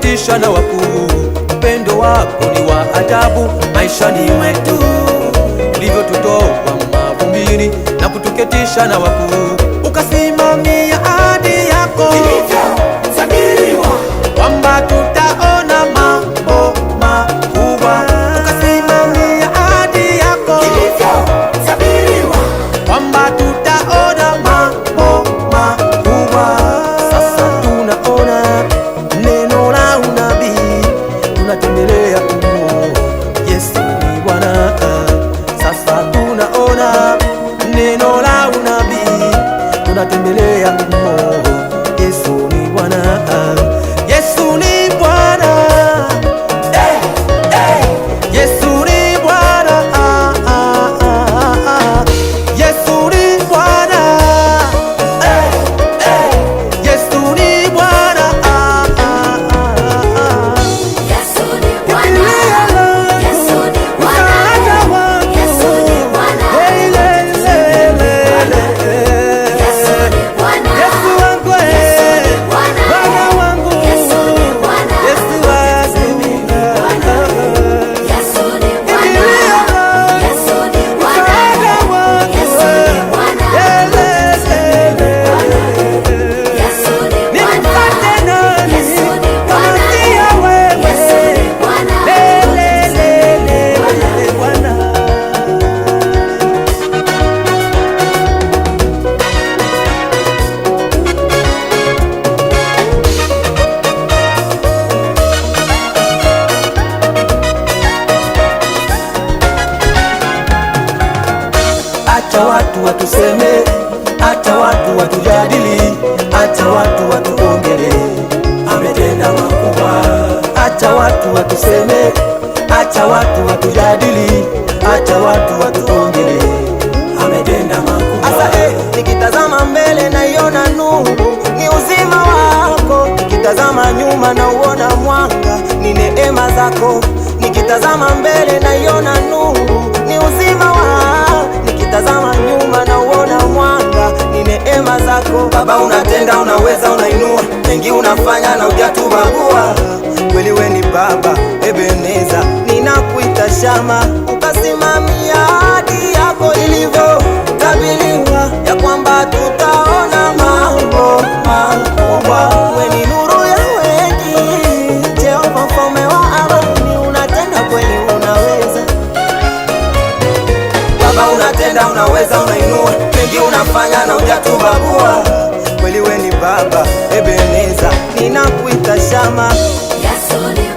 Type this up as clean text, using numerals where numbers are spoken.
kutuketisha na wakuu. Upendo wako ni wa ajabu maishani mwetu, ulivyotutoa mavumbini na kutuketisha na wakuu, ukasimamia ahadi yako ilivyotabiriwa kwamba tutaona mambo makubwa. Ukasimamia ahadi yako ilivyotabiriwa kwamba tutaona mambo makubwa. Sasa tunaona neno la unabii, tunatembelea umo Yesu ni Bwana. Sasa tunaona neno la unabii, tunatembelea umo Yesu ni Bwana. Yesu ni Bwana, Yesu ni Bwana, Yesu ni Bwana, Yesu ni Bwana, Yesu ni Bwana, Yesu ni Bwana, Yesu ni Bwana, Yesu ni Bwana, Yesu wangu, Yesu ni Bwana, Bwana wangu, Yesu ni Bwana, Yesu wangu, Yesu ni Bwana, Yesu ni Bwana, Yesu ni Bwana, Yesu ni Bwana, nimpate nani Yesu ni kama Bwana, siya wewe? Yesu ni Bwana, Bwana. Acha watu watuseme, acha watu watujadili, acha watu watuongele, ametenda makubwa. Acha watu watuseme, acha watu watujadili, acha watu watuongele, ametenda makubwa. Asa nikitazama mbele naiona nuru, ni uzima wako. Nikitazama nyuma nauona mwanga, ni neema zako. Nikitazama mbele naiona nuru, ni uzima wako. Nikitazama nyuma nauona mwanga, ni neema zako. Baba unatenda, unaweza, unainua, mengi unafanya na hujatubagua. Kweli we ni Baba Ebeneza, ninakuita Shama. Ukasimamia ahadi yako ilivyotabiriwa ya kwamba tutaona mambo makubwa. We ni nuru ya wengi, Jehova mfalme wa amani, unatenda kweli, unaweza. Baba unatenda, unaweza, unainua, mengi unafanya na hujatubagua. Kweli we ni Baba Ebeneza, ninakuita Shama. Yesu ni